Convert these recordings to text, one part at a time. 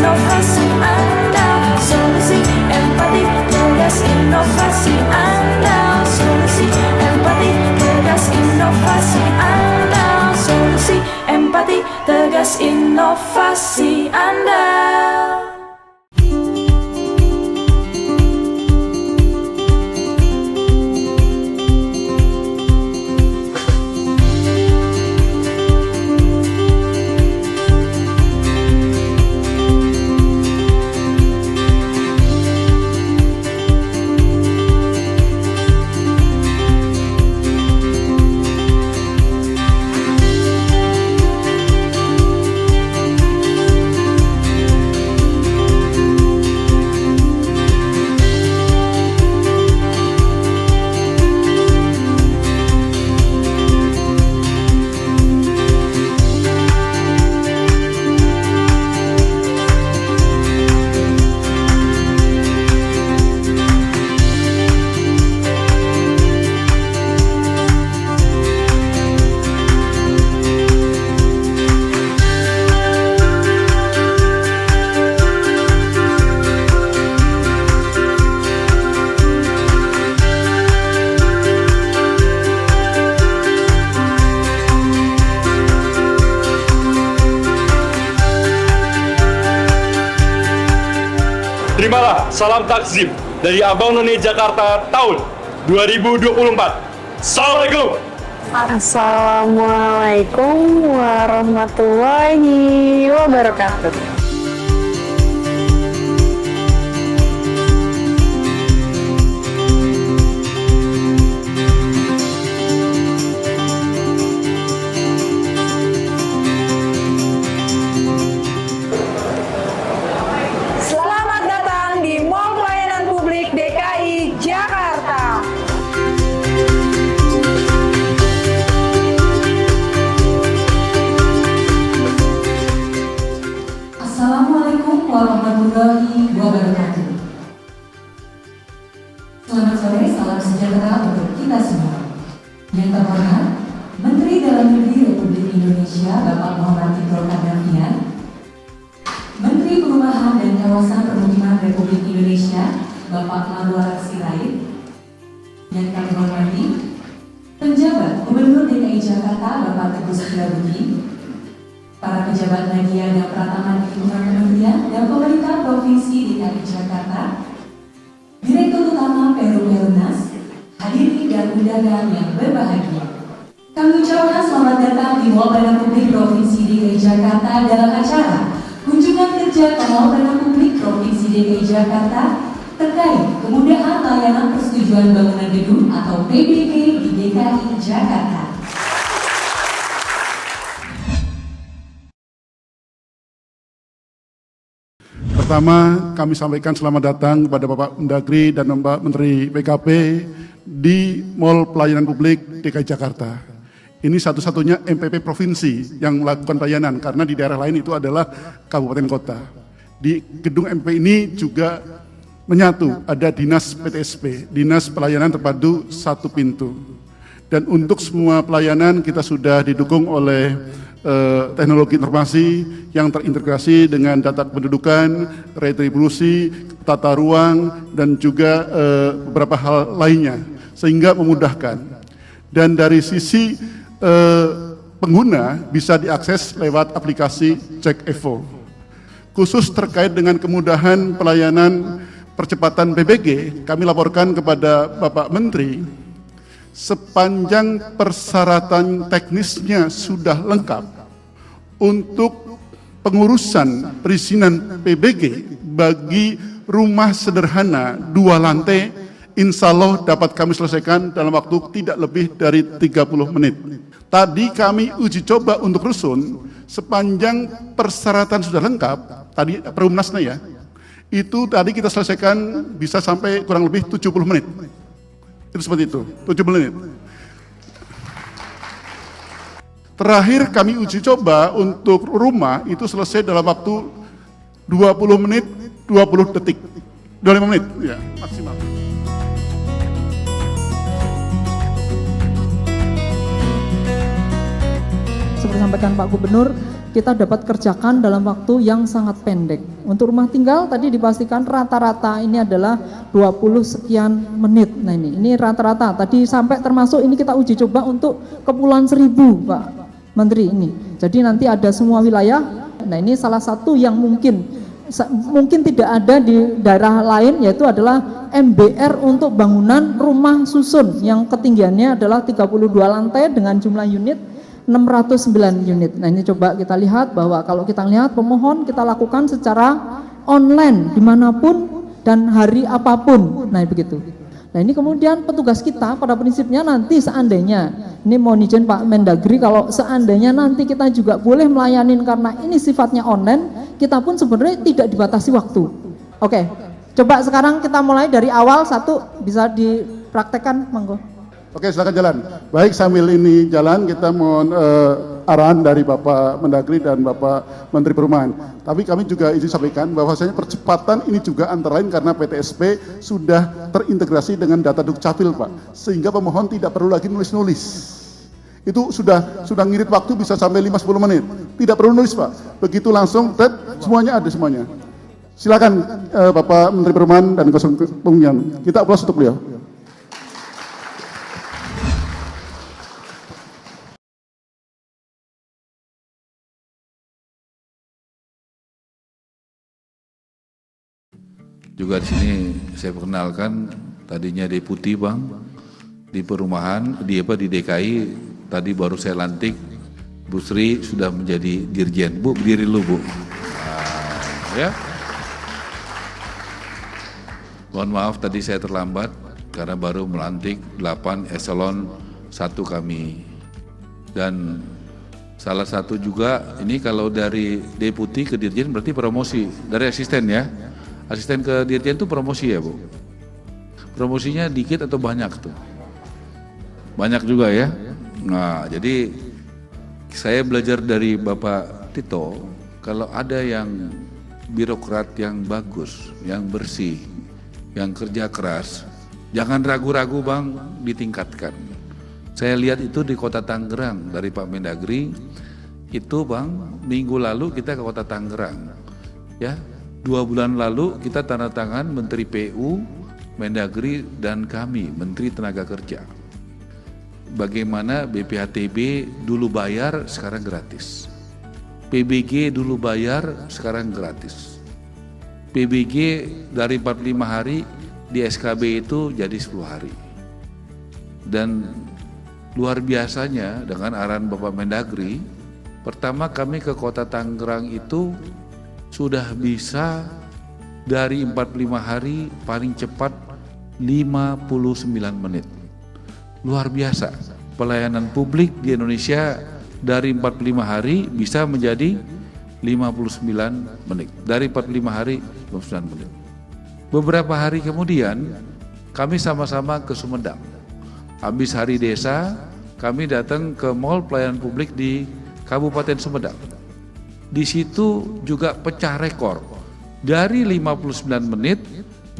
inovasi andal, solusi empati tegas inovasi andal, solusi empati tegas inovasi andal, solusi empati tegas inovasi andal. Terimalah salam takzim dari Abang None Jakarta tahun 2024. Assalamualaikum. Assalamualaikum warahmatullahi wabarakatuh. Selamat datang di Mall Pelayanan Publik DKI Jakarta. Assalamualaikum warahmatullahi wabarakatuh. Selamat sore, salam sejahtera untuk kita semua. Yang terhormat, Menteri Dalam Negeri Republik Indonesia Bapak Muhammad Tito Karnavian, Menteri Perumahan dan Kawasan Permukiman Republik Indonesia Bapak Anwar Sirait, yang kami hormati, Penjabat Gubernur DKI Jakarta Bapak Teguh Setiabudi, para pejabat media dan pratama di lingkungan kementerian dan pemerintah Provinsi DKI Jakarta, Direktur Utama Perum Perumnas, hadirin dan undangan yang berbahagia. Kami ucapkan selamat datang di Mall Pelayanan Publik Provinsi DKI Jakarta dalam acara kunjungan kerja ke Mall Pelayanan Publik Provinsi DKI Jakarta terkait kemudahan layanan persetujuan bangunan gedung atau PBG di DKI Jakarta. Pertama, kami sampaikan selamat datang kepada Bapak Mendagri dan Bapak Menteri PKP di Mall Pelayanan Publik DKI Jakarta. Ini satu-satunya MPP provinsi yang melakukan pelayanan, karena di daerah lain itu adalah kabupaten kota. Di gedung MPP ini juga menyatu, ada Dinas PTSP, Dinas Pelayanan Terpadu Satu Pintu. Dan untuk semua pelayanan kita sudah didukung oleh teknologi informasi yang terintegrasi dengan data kependudukan, retribusi, tata ruang, dan juga beberapa hal lainnya, sehingga memudahkan. Dan dari sisi pengguna bisa diakses lewat aplikasi Cek Evo. Khusus terkait dengan kemudahan pelayanan percepatan PBG, kami laporkan kepada Bapak Menteri, sepanjang persyaratan teknisnya sudah lengkap untuk pengurusan perizinan PBG bagi rumah sederhana 2 lantai, insya Allah dapat kami selesaikan dalam waktu tidak lebih dari 30 menit. Tadi kami uji coba untuk rusun, sepanjang persyaratan sudah lengkap, tadi Perumnasnya ya, itu tadi kita selesaikan bisa sampai kurang lebih 70 menit. Itu seperti itu, 70 menit. Terakhir kami uji coba untuk rumah itu selesai dalam waktu 20 menit 20 detik. 25 menit ya, maksimal. Seperti disampaikan Pak Gubernur, kita dapat kerjakan dalam waktu yang sangat pendek. Untuk rumah tinggal tadi dipastikan rata-rata ini adalah 20 sekian menit. Nah ini rata-rata tadi sampai termasuk ini kita uji coba untuk Kepulauan Seribu Pak Menteri ini. Jadi nanti ada semua wilayah. Nah ini salah satu yang mungkin tidak ada di daerah lain, yaitu adalah MBR untuk bangunan rumah susun yang ketinggiannya adalah 32 lantai dengan jumlah unit 609 unit. Nah ini coba kita lihat bahwa kalau kita lihat pemohon kita lakukan secara online dimanapun dan hari apapun. Nah begitu. Nah ini kemudian petugas kita pada prinsipnya nanti seandainya, ini mohon izin Pak Mendagri, kalau seandainya nanti kita juga boleh melayani karena ini sifatnya online, kita pun sebenarnya tidak dibatasi waktu. Oke, coba sekarang kita mulai dari awal satu, bisa dipraktekkan, monggo. Oke, silakan jalan. Baik, sambil ini jalan kita mohon arahan dari Bapak Mendagri dan Bapak Menteri Perumahan. Tapi kami juga izin sampaikan bahwasanya percepatan ini juga antara lain karena PTSP sudah terintegrasi dengan data Dukcapil, Pak. Sehingga pemohon tidak perlu lagi nulis-nulis. Itu sudah ngirit waktu bisa sampai 5-10 menit. Tidak perlu nulis, Pak. Begitu langsung, semuanya ada semuanya. Silakan Bapak Menteri Perumahan dan Kementerian. Kita aplaus untuk beliau. Juga di sini saya perkenalkan tadinya deputi Bang di perumahan di DKI, tadi baru saya lantik Bu Sri sudah menjadi dirjen. Bu, berdiri dulu Bu. Ya. Mohon maaf tadi saya terlambat karena baru melantik 8 eselon 1 kami. Dan salah satu juga ini kalau dari deputi ke dirjen berarti promosi dari asisten ya. Asisten ke dirjen itu promosi ya Bu? Promosinya dikit atau banyak tuh? Banyak juga ya? Nah jadi saya belajar dari Bapak Tito, kalau ada yang birokrat yang bagus, yang bersih, yang kerja keras, jangan ragu-ragu Bang, ditingkatkan. Saya lihat itu di Kota Tangerang dari Pak Mendagri, itu Bang, minggu lalu kita ke Kota Tangerang, ya. 2 bulan lalu kita tanda tangan Menteri PU, Mendagri dan kami, Menteri Tenaga Kerja. Bagaimana BPHTB dulu bayar, sekarang gratis. PBG dulu bayar, sekarang gratis. PBG dari 45 hari, di SKB itu jadi 10 hari. Dan luar biasanya dengan arahan Bapak Mendagri, pertama kami ke Kota Tangerang itu sudah bisa dari 45 hari paling cepat 59 menit. Luar biasa. Pelayanan publik di Indonesia dari 45 hari bisa menjadi 59 menit. Dari 45 hari 59 menit. Beberapa hari kemudian kami sama-sama ke Sumedang. Habis hari desa, kami datang ke Mall Pelayanan Publik di Kabupaten Sumedang. Di situ juga pecah rekor dari 59 menit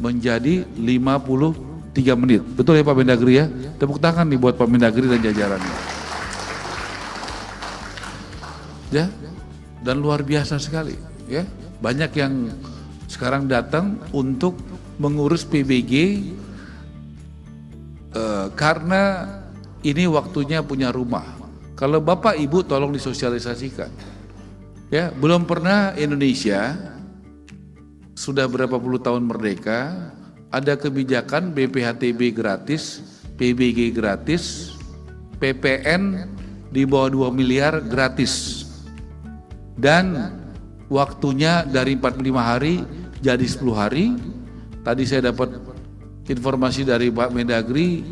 menjadi 53 menit. Betul ya Pak Mendagri ya? Tepuk tangan nih buat Pak Mendagri dan jajarannya. Ya, dan luar biasa sekali. Ya, banyak yang sekarang datang untuk mengurus PBG karena ini waktunya punya rumah. Kalau Bapak Ibu tolong disosialisasikan. Ya, belum pernah Indonesia sudah berapa puluh tahun merdeka ada kebijakan BPHTB gratis, PBG gratis, PPN di bawah 2 miliar gratis. Dan waktunya dari 45 hari jadi 10 hari. Tadi saya dapat informasi dari Pak Mendagri,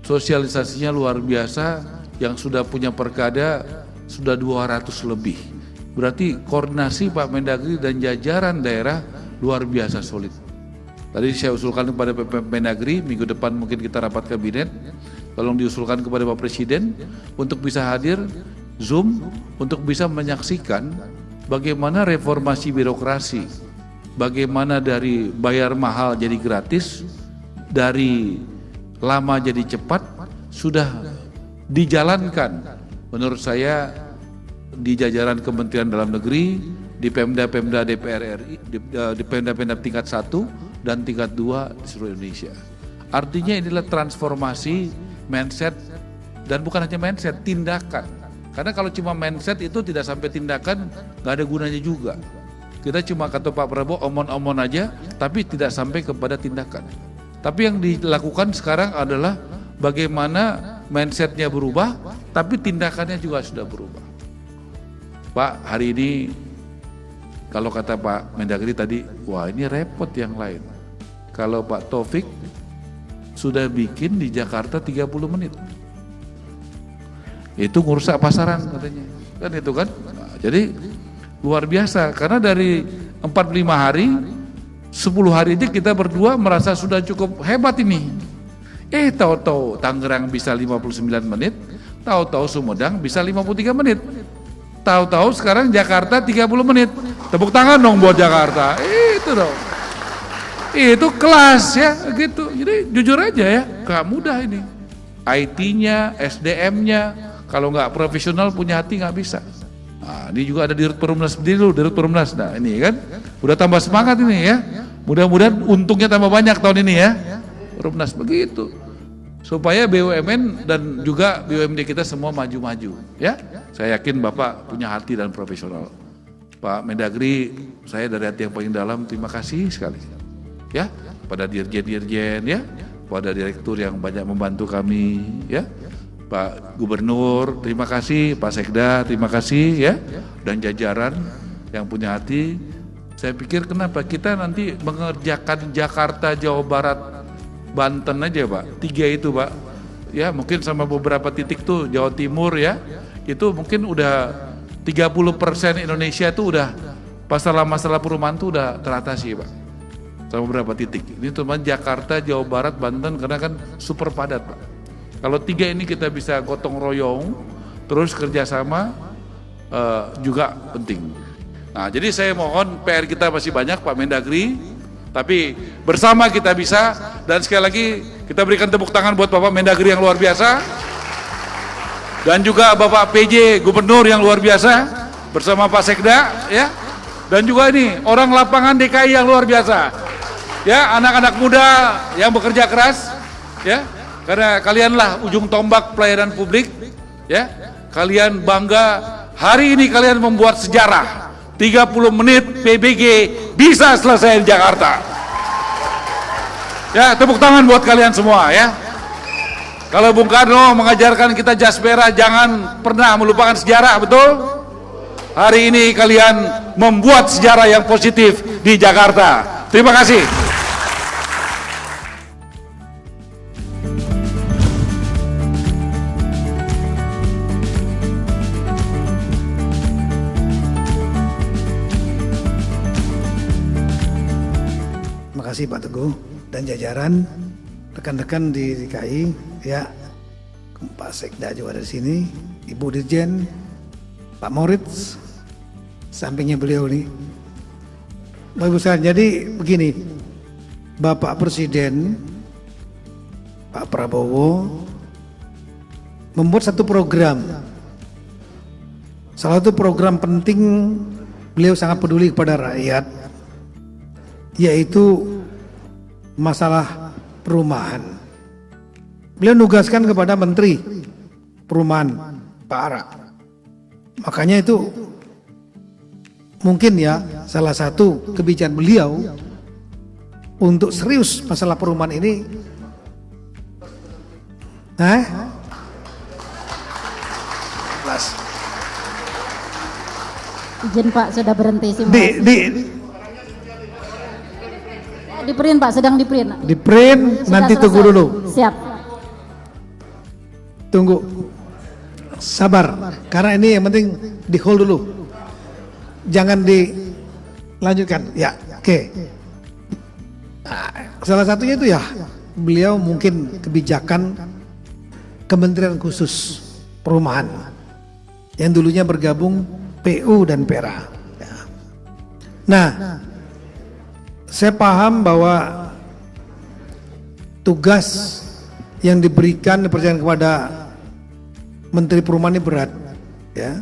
sosialisasinya luar biasa, yang sudah punya perkada sudah 200 lebih. Berarti koordinasi Pak Mendagri dan jajaran daerah luar biasa solid. Tadi saya usulkan kepada Pak Mendagri, minggu depan mungkin kita rapat kabinet, tolong diusulkan kepada Pak Presiden untuk bisa hadir Zoom, untuk bisa menyaksikan bagaimana reformasi birokrasi, bagaimana dari bayar mahal jadi gratis, dari lama jadi cepat, sudah dijalankan. Menurut saya di jajaran Kementerian Dalam Negeri, di Pemda-Pemda DPR RI, di Pemda-Pemda tingkat 1 dan tingkat 2 di seluruh Indonesia. Artinya inilah transformasi mindset, dan bukan hanya mindset, tindakan. Karena kalau cuma mindset itu tidak sampai tindakan, nggak ada gunanya juga. Kita cuma kata Pak Prabowo omon-omon aja, tapi tidak sampai kepada tindakan. Tapi yang dilakukan sekarang adalah bagaimana mindsetnya berubah, tapi tindakannya juga sudah berubah. Pak, hari ini kalau kata Pak Mendagri tadi, wah ini repot yang lain. Kalau Pak Taufik sudah bikin di Jakarta 30 menit. Itu ngurusak pasaran katanya. Kan itu kan. Nah, jadi luar biasa karena dari 45 hari 10 hari aja kita berdua merasa sudah cukup hebat ini. Tahu-tahu Tangerang bisa 59 menit, tahu-tahu Sumedang bisa 53 menit. Tahu-tahu sekarang Jakarta 30 menit. Tepuk tangan dong buat Jakarta. Itu dong. Itu kelas ya gitu. Jadi jujur aja ya, gak mudah ini. IT-nya, SDM-nya, kalau nggak profesional punya hati nggak bisa. Nah, ini juga ada Dirut Perumnas sendiri dulu, Dirut Perumnas. Nah ini kan, udah tambah semangat ini ya. Mudah-mudahan untungnya tambah banyak tahun ini ya. Perumnas begitu. Supaya BUMN dan juga BUMD kita semua maju-maju ya. Saya yakin Bapak punya hati dan profesional. Pak Mendagri, saya dari hati yang paling dalam terima kasih sekali. Ya, pada dirjen-dirjen ya, pada direktur yang banyak membantu kami ya. Pak Gubernur, terima kasih, Pak Sekda, terima kasih ya, dan jajaran yang punya hati. Saya pikir kenapa kita nanti mengerjakan Jakarta, Jawa Barat, Banten aja Pak, 3 itu Pak, ya mungkin sama beberapa titik tuh Jawa Timur ya, itu mungkin udah 30% Indonesia itu udah masalah-masalah perumahan tuh udah teratasi Pak, sama beberapa titik. Ini teman Jakarta, Jawa Barat, Banten karena kan super padat Pak. Kalau 3 ini kita bisa gotong royong, terus kerjasama juga penting. Nah, jadi saya mohon PR kita masih banyak Pak Mendagri, tapi bersama kita bisa. Dan sekali lagi kita berikan tepuk tangan buat Bapak Mendagri yang luar biasa, dan juga Bapak PJ Gubernur yang luar biasa bersama Pak Sekda, ya, dan juga ini orang lapangan DKI yang luar biasa, ya, anak-anak muda yang bekerja keras, ya. Karena kalianlah ujung tombak pelayanan publik, ya. Kalian bangga, hari ini kalian membuat sejarah. 30 menit PBG bisa selesai di Jakarta. Ya, tepuk tangan buat kalian semua ya. Kalau Bung Karno mengajarkan kita jas merah, jangan pernah melupakan sejarah, betul? Hari ini kalian membuat sejarah yang positif di Jakarta. Terima kasih. Terima kasih Pak Teguh dan jajaran, rekan-rekan di DKI, ya, Pak Sekda juga ada di sini, Ibu Dirjen, Pak Moritz, sampingnya beliau nih. Bapak Ibu sekalian, jadi begini, Bapak Presiden, Pak Prabowo, membuat satu program. Salah satu program penting, beliau sangat peduli kepada rakyat, yaitu masalah perumahan. Beliau nugaskan kepada Menteri Perumahan Pak Ara. Makanya itu mungkin ya salah satu kebijakan beliau untuk serius masalah perumahan ini. Izin Pak, sudah berhenti sih. Di print Pak, sedang di print. Di print, nanti selesai. tunggu dulu. Siap. Tunggu, sabar. Karena ini yang penting di hold dulu. Jangan dilanjutkan. Ya, oke. Nah, salah satunya itu ya, beliau mungkin kebijakan Kementerian Khusus Perumahan yang dulunya bergabung PU dan PERA. Ya. Nah, saya paham bahwa tugas yang dipercayakan kepada Menteri Perumahan ini berat, ya.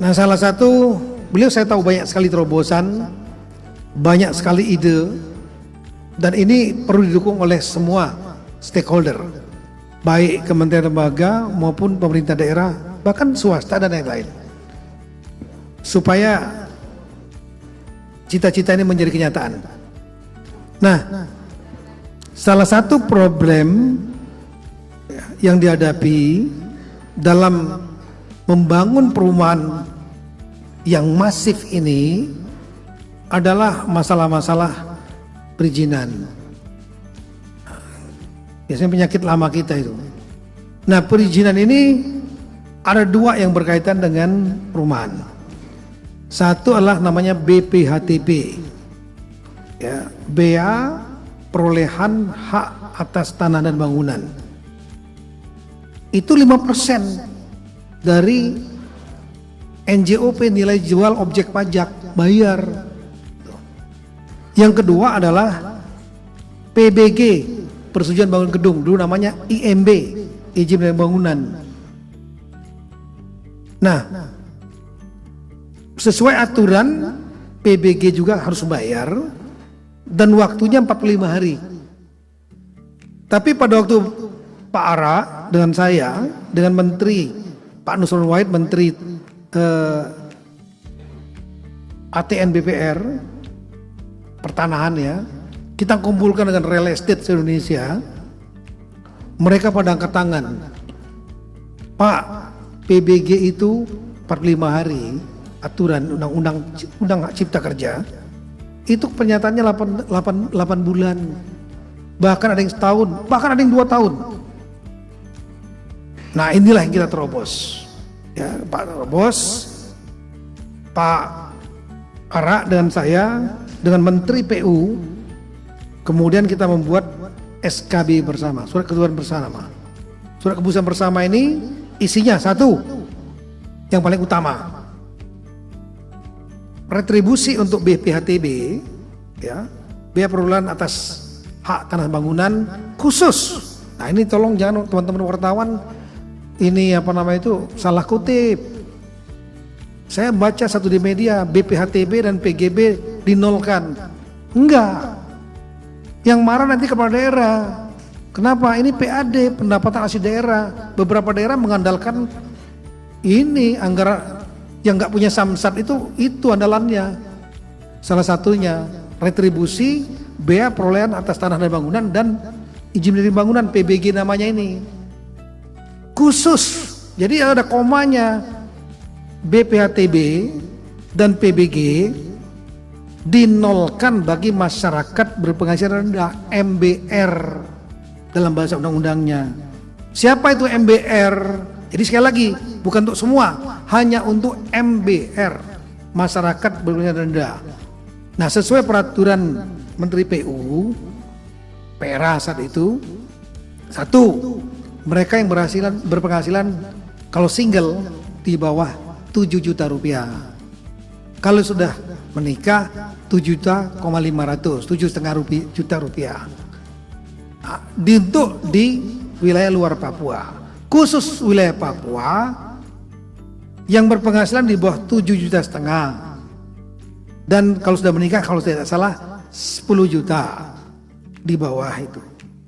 Nah, salah satu beliau saya tahu banyak sekali terobosan, banyak sekali ide, dan ini perlu didukung oleh semua stakeholder, baik kementerian lembaga maupun pemerintah daerah, bahkan swasta dan lain-lain, supaya cita-cita ini menjadi kenyataan. Nah, salah satu problem yang dihadapi dalam membangun perumahan yang masif ini adalah masalah-masalah perizinan. Biasanya penyakit lama kita itu. Nah, perizinan ini ada dua yang berkaitan dengan perumahan. Satu adalah namanya BPHTB, ya, bea perolehan hak atas tanah dan bangunan. Itu 5% dari NJOP, nilai jual objek pajak, bayar. Yang kedua adalah PBG, persetujuan bangun gedung, dulu namanya IMB, izin dan bangunan. Nah, sesuai aturan PBG juga harus bayar dan waktunya 45 hari. Tapi pada waktu Pak Ara dengan saya, dengan Menteri Pak Nusron Wahid, Menteri ATN BPR Pertanahan, ya, kita kumpulkan dengan real estate se-Indonesia. Mereka pada angkat tangan, Pak, PBG itu 45 hari, aturan undang-undang hak cipta kerja, itu kenyataannya 8 bulan, bahkan ada yang setahun, bahkan ada yang 2 tahun. Nah, inilah yang kita terobos, ya, Pak terobos, Pak Ara dengan saya, dengan Menteri PU, kemudian kita membuat SKB bersama, surat keputusan bersama. Surat keputusan bersama ini isinya satu, yang paling utama, retribusi untuk BPHTB, ya, biaya perolehan atas hak tanah bangunan khusus. Nah, ini tolong jangan teman-teman wartawan ini salah kutip. Saya baca satu di media, BPHTB dan PGB dinolkan. Enggak. Yang marah nanti kepala daerah. Kenapa? Ini PAD, pendapatan asli daerah. Beberapa daerah mengandalkan ini anggaran yang nggak punya samsat, itu andalannya. Salah satunya retribusi bea perolehan atas tanah dan bangunan dan izin dari bangunan, PBG namanya ini. Khusus. Jadi ada komanya. BPHTB dan PBG dinolkan bagi masyarakat berpenghasilan rendah, MBR dalam bahasa undang-undangnya. Siapa itu MBR? Jadi sekali lagi, bukan untuk semua, hanya untuk MBR, masyarakat berpenghasilan rendah. Nah, sesuai peraturan Menteri PU, PERA saat itu, satu, mereka yang berpenghasilan kalau single di bawah 7 juta rupiah. Kalau sudah menikah 7,5 juta rupiah. Untuk di wilayah luar Papua. Khusus wilayah Papua yang berpenghasilan di bawah 7,5 juta. Dan kalau sudah menikah, kalau tidak salah 10 juta di bawah itu.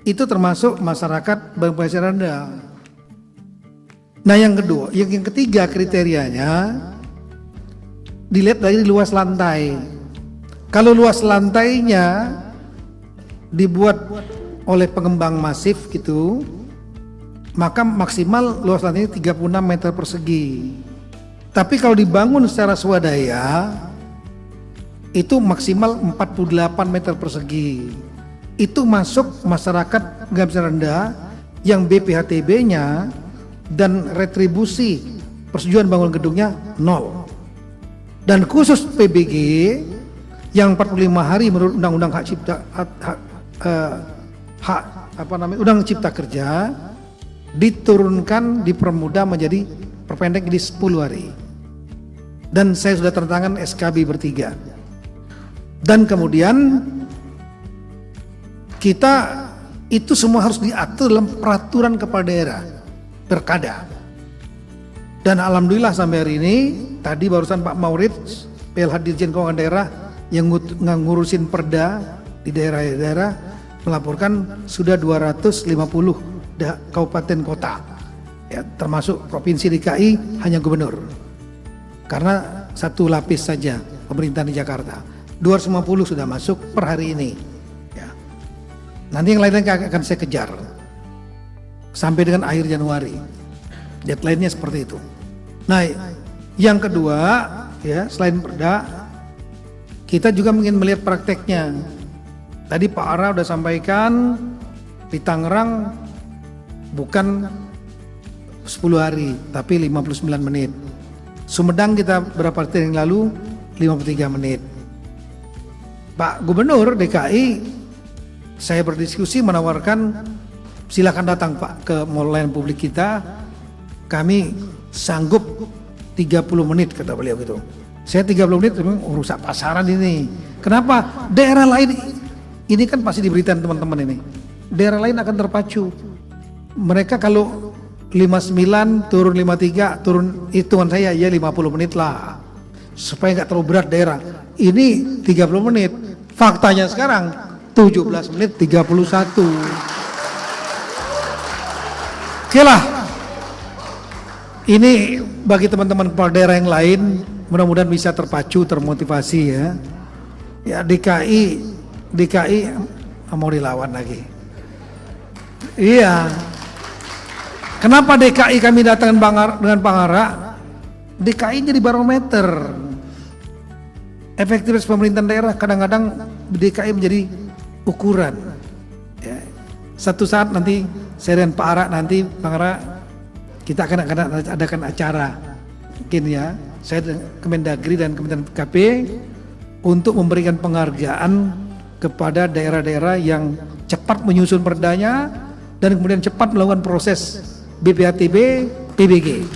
Itu termasuk masyarakat berpenghasilan rendah. Nah, yang ketiga kriterianya dilihat dari luas lantai. Kalau luas lantainya dibuat oleh pengembang masif gitu, maka maksimal luas lantainya 36 meter persegi. Tapi kalau dibangun secara swadaya itu maksimal 48 meter persegi. Itu masuk masyarakat berpenghasilan rendah yang BPHTB-nya dan retribusi persetujuan bangun gedungnya 0. Dan khusus PBG yang 45 hari menurut Undang-Undang Undang Cipta Kerja diturunkan, dipermudah menjadi perpendek di 10 hari. Dan saya sudah tertangan SKB bertiga. Dan kemudian kita itu semua harus diatur dalam peraturan kepala daerah. Perkada. Dan alhamdulillah sampai hari ini tadi barusan Pak Maurits, PLH Dirjen Keuangan Daerah yang ngurusin perda di daerah-daerah melaporkan sudah 250 kabupaten kota, ya, termasuk provinsi DKI hanya gubernur. Karena satu lapis saja pemerintahan di Jakarta, 250 sudah masuk per hari ini. Ya. Nanti yang lainnya akan saya kejar sampai dengan akhir Januari. Deadline-nya seperti itu. Nah, yang kedua, ya, selain perda, kita juga ingin melihat prakteknya. Tadi Pak Ara udah sampaikan di Tangerang bukan 10 hari, tapi 59 menit. Sumedang kita berapa hari yang lalu 53 menit. Pak Gubernur DKI, saya berdiskusi menawarkan silakan datang Pak ke mall layanan publik kita. Kami sanggup 30 menit kata beliau gitu. Saya 30 menit memang urusan pasaran ini. Kenapa? Daerah lain ini kan pasti diberitakan teman-teman ini. Daerah lain akan terpacu. Mereka kalau 59 turun 53 turun hitungan saya ya 50 menit lah. Supaya nggak terlalu berat daerah. Ini 30 menit. Faktanya sekarang 17 menit 31. Oke lah. Ini bagi teman-teman kepala daerah yang lain mudah-mudahan bisa terpacu, termotivasi ya. Ya DKI mau dilawan lagi. Iya. Kenapa DKI kami datang dengan Pangara? DKI jadi barometer. Efektivitas pemerintahan daerah kadang-kadang DKI menjadi ukuran. Ya. Satu saat nanti saya dan Pak Ara nanti Pangara kita akan adakan acara mungkin ya. Saya dengan Kemendagri dan Kementerian PKP untuk memberikan penghargaan kepada daerah-daerah yang cepat menyusun perdanya dan kemudian cepat melakukan proses BPHTB, PBG.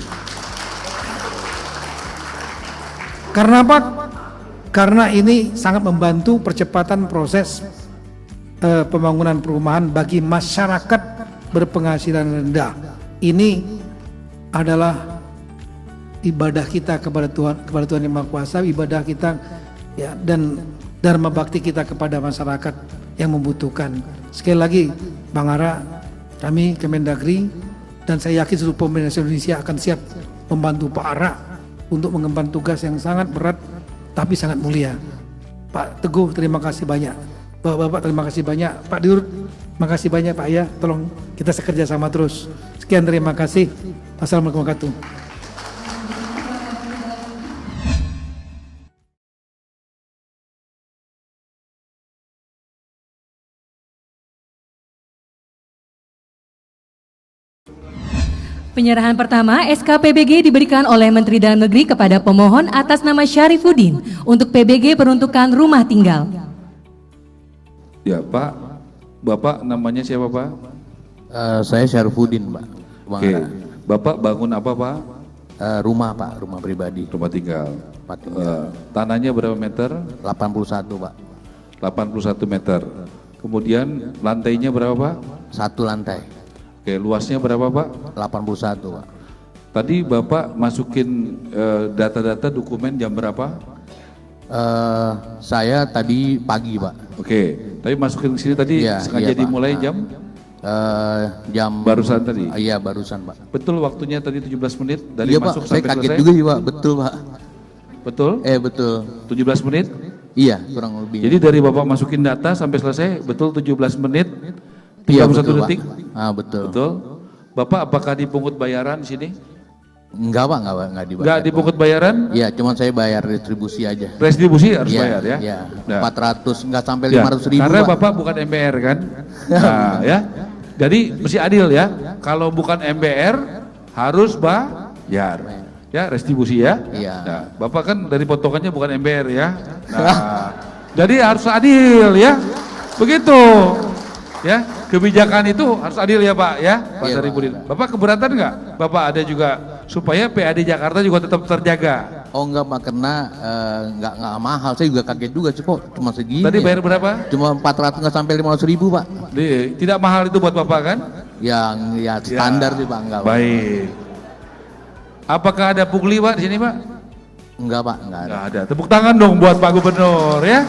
Karena apa? Karena ini sangat membantu percepatan proses pembangunan perumahan bagi masyarakat berpenghasilan rendah. Ini adalah ibadah kita kepada Tuhan Yang Maha Kuasa, ibadah kita ya, dan dharma bakti kita kepada masyarakat yang membutuhkan. Sekali lagi Bang Ara, kami Kemendagri dan saya yakin seluruh pemerintah Indonesia akan siap membantu Pak Ara untuk mengemban tugas yang sangat berat tapi sangat mulia. Pak Teguh terima kasih banyak, Bapak terima kasih banyak, Pak Dirut terima kasih banyak Pak ya, tolong kita sekerja sama terus. Sekian terima kasih. Assalamualaikum warahmatullahi wabarakatuh. Penyerahan pertama SK PBG diberikan oleh Menteri Dalam Negeri kepada pemohon atas nama Syarifuddin untuk PBG peruntukan rumah tinggal. Ya Pak, Bapak namanya siapa Pak? Saya Syarifuddin Pak. Oke, Bapak bangun apa Pak? Rumah Pak, rumah pribadi. Rumah tinggal. Tanahnya berapa meter? 81 Pak. 81 meter. Kemudian lantainya berapa Pak? 1 lantai. Oke, luasnya berapa Pak? 81 Pak. Tadi Bapak masukin data-data dokumen jam berapa? Saya tadi pagi Pak. Oke, tapi masukin ke sini tadi sengaja dimulai Pak. jam barusan tadi? Iya barusan Pak. Betul waktunya tadi 17 menit dari iya, masuk Pak, sampai saya kaget selesai? juga sih Pak, betul Pak. Betul? Betul. 17 menit? Iya kurang lebih. Jadi dari Bapak masukin data sampai selesai betul 17 menit? 31 iya, betul, detik? Pak. Betul. Betul. Bapak apakah dipungut bayaran di sini? Enggak Pak, enggak dibayar. Enggak dipungut bayaran? Iya, cuman saya bayar retribusi aja. Retribusi harus bayar ya? Iya, Nah. 400, enggak sampai Ya, 500 ribu karena Pak. Bapak bukan MBR kan? Nah, ya. Jadi mesti adil ya. Kalau bukan MBR harus bayar. Ya, retribusi ya. Iya. Nah, Bapak kan dari potongannya bukan MBR ya. Nah, jadi harus adil ya. Begitu. Ya, kebijakan itu harus adil ya Pak ya, Pak Syarifuddin. Bapak keberatan nggak? Bapak ada juga supaya PAD Jakarta juga tetap terjaga. Oh enggak Pak, karena enggak mahal, saya juga kaget juga sih kok cuma segini. Tadi bayar berapa? Cuma 400 enggak sampai 500 ribu Pak. Tidak mahal itu buat Bapak kan? Ya standar sih Pak, enggak. Baik. Apakah ada pungli Pak di sini Pak? Enggak Pak, enggak ada. Nggak ada. Tepuk tangan dong buat Pak Gubernur ya.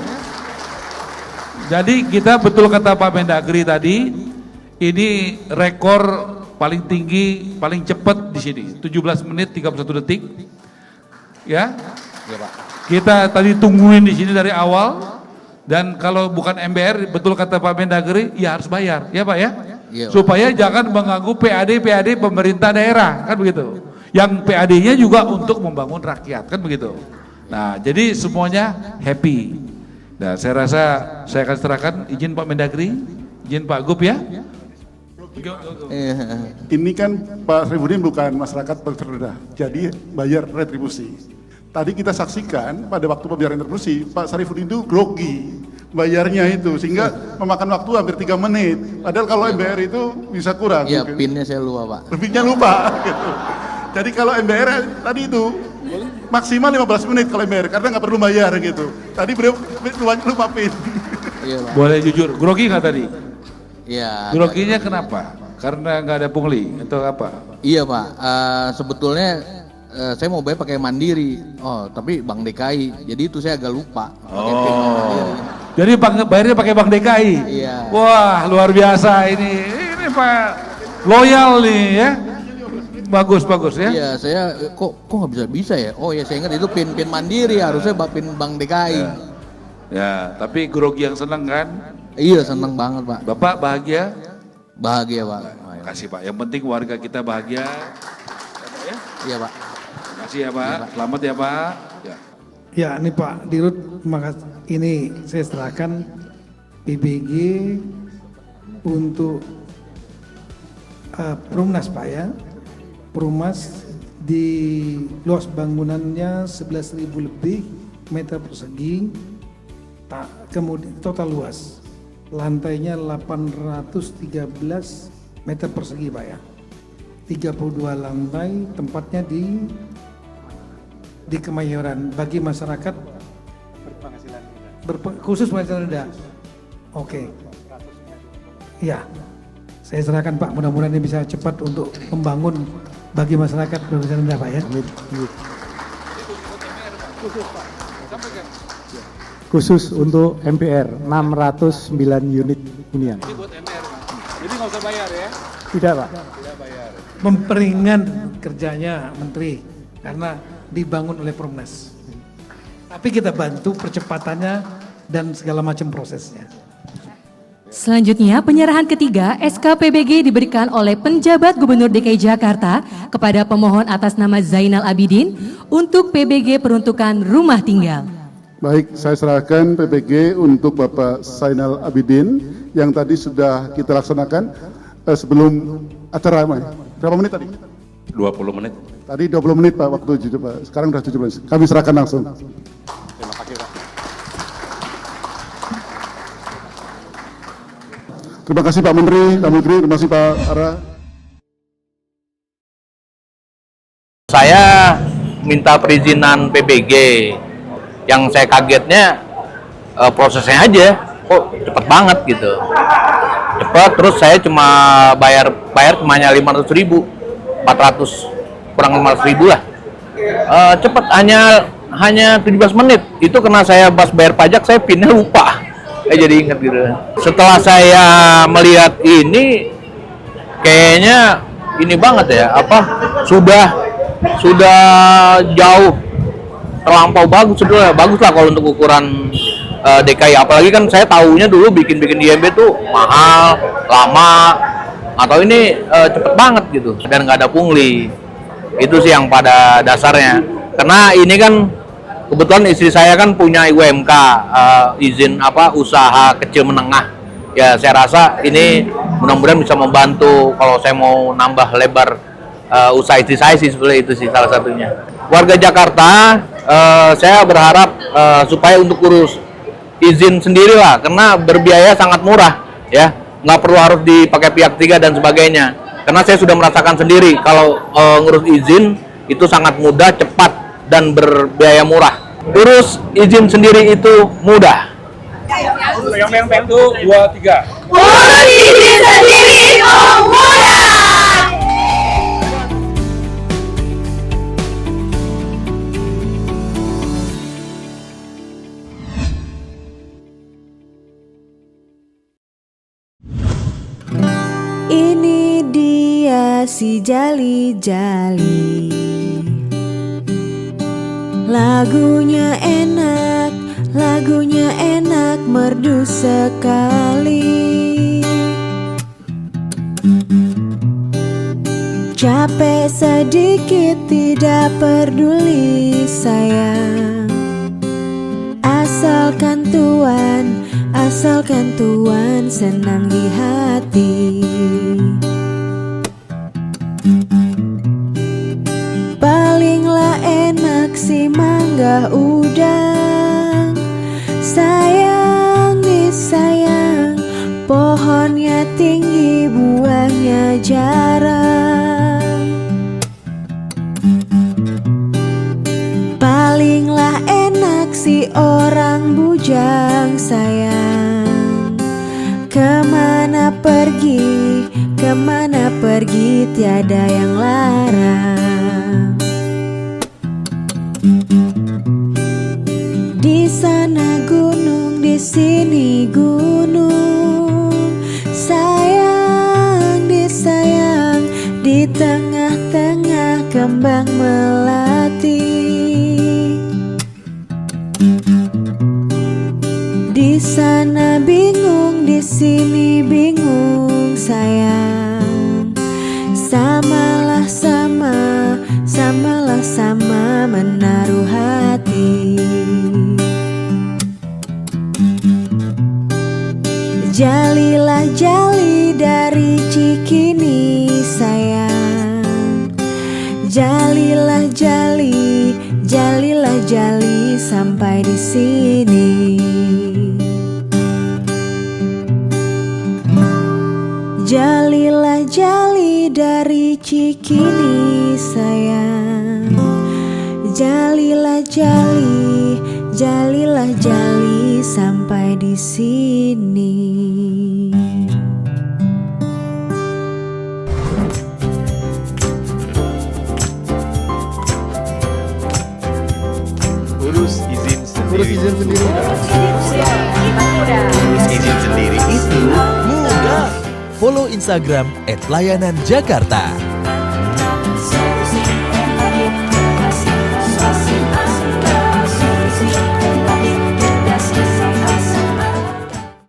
Jadi kita betul kata Pak Mendagri tadi, ini rekor paling tinggi, paling cepat di sini, 17 menit 31 detik. Ya. Iya Pak. Kita tadi tungguin di sini dari awal, dan kalau bukan MBR, betul kata Pak Mendagri, ya harus bayar, ya Pak ya. Iya, Pak. Supaya jangan mengganggu PAD pemerintah daerah, kan begitu. Yang PAD-nya juga untuk membangun rakyat, kan begitu. Nah, jadi semuanya happy. Nah, saya rasa saya akan serahkan izin Pak Mendagri, izin Pak Gub ya. Ini kan Pak Sarifudin bukan masyarakat terrendah, jadi bayar retribusi. Tadi kita saksikan pada waktu pembayaran retribusi, Pak Sarifudin itu grogi bayarnya itu, sehingga memakan waktu hampir 3 menit. Padahal kalau MBR itu bisa kurang. Iya, pinnya saya lupa Pak. Pinnya lupa. Gitu. Jadi kalau MBR tadi itu maksimal 15 menit kalau MBR, karena nggak perlu bayar gitu. Tadi beliau lupa pin. Iya Pak. Boleh jujur, grogi nggak tadi? Iya. Groginya kenapa? Karena nggak ada pungli atau apa? Iya Pak, sebetulnya saya mau bayar pakai mandiri, tapi Bank DKI, jadi itu saya agak lupa. Pakai PIN mandiri. Jadi bayarnya pakai Bank DKI? Iya. Wah, luar biasa ini Pak, loyal nih ya. Bagus ya. Iya, saya kok nggak bisa ya? Oh ya, saya ingat itu PIN mandiri, harusnya PIN Bank DKI. Ya, tapi grogi yang senang kan? Iya, senang banget Pak. Bapak bahagia? Bahagia Pak. Terima kasih Pak. Yang penting warga kita bahagia. Iya Pak. Terima kasih ya Pak. Selamat ya Pak. Ya. Ya, ini Pak Dirut, makasih. Ini saya serahkan PBG untuk Perumnas Pak ya. Perumas di luas bangunannya 11.000 lebih meter persegi, kemudian total luas lantainya 813 meter persegi Pak ya, 32 lantai, tempatnya di Kemayoran bagi masyarakat khusus penghasilan rendah. Oke. Ya, saya serahkan Pak, mudah-mudahan ini bisa cepat untuk membangun bagi masyarakat berpenghasilan rendah Pak ya. Khusus untuk MPR 609 unit hunian. Ini buat MR Pak. Jadi nggak usah bayar ya? Tidak Pak. Tidak bayar. Memperingan kerjanya Menteri karena dibangun oleh Perumnas. Tapi kita bantu percepatannya dan segala macam prosesnya. Selanjutnya, penyerahan ketiga SK PBG diberikan oleh penjabat Gubernur DKI Jakarta kepada pemohon atas nama Zainal Abidin untuk PBG peruntukan rumah tinggal. Baik, saya serahkan PBG untuk Bapak Zainal Abidin yang tadi sudah kita laksanakan sebelum acara. Berapa menit tadi? 20 menit. Tadi 20 menit Pak, waktu Pak. Sekarang sudah 17. Kami serahkan langsung. Terima kasih Pak. Terima kasih Pak Menteri, terima kasih Pak Ara. Saya minta perizinan PBG. Yang saya kagetnya prosesnya aja, kok cepet banget gitu. Cepet, terus saya cuma bayar cuma 500.000, 400 kurang 500.000 lah. Cepet, hanya 17 menit. Itu karena saya pas bayar pajak saya pinnya lupa. Jadi ingat gitu. Setelah saya melihat ini, kayaknya ini banget ya, sudah jauh terlampau bagus, sudah bagus lah kalau untuk ukuran DKI. Apalagi kan saya tahunya dulu bikin IMB tuh mahal, lama, atau ini cepet banget gitu dan nggak ada pungli. Itu sih yang pada dasarnya. Karena ini kan kebetulan istri saya kan punya UMK, izin usaha kecil menengah. Ya saya rasa ini mudah-mudahan bisa membantu kalau saya mau nambah lebar usaha istri saya sih, sebenarnya itu sih salah satunya. Warga Jakarta, saya berharap supaya untuk urus izin sendiri lah, karena berbiaya sangat murah ya, nggak perlu harus dipakai pihak ketiga dan sebagainya. Karena saya sudah merasakan sendiri kalau ngurus izin itu sangat mudah, cepat, dan berbiaya murah. Urus izin sendiri itu mudah. Yang 1, 2, 3. Urus izin sendiri itu mudah. Ini dia si jali-jali. Lagunya enak, merdu sekali. Capek sedikit tidak peduli sayang. Asalkan Tuan senang di hati. Palinglah enak si mangga udang. Sayang disayang, pohonnya tinggi, buahnya jarang. Palinglah enak si orang bujang sayang. Kemana pergi tiada yang larang. Di sana gunung, di sini gunung. Sayang disayang, di tengah-tengah kembang melati. Di sana bingung, di sini bingung sayang. Samalah sama menaruh hati. Jalilah jali dari Cikini sayang. Jalilah jali sampai di sini. Jalilah jali dari Cikini sayang. Jalilah jali sampai di sini. Urus izin sendiri. Urus izin sendiri. Urus izin sendiri itu mudah. Follow Instagram @layananjakarta.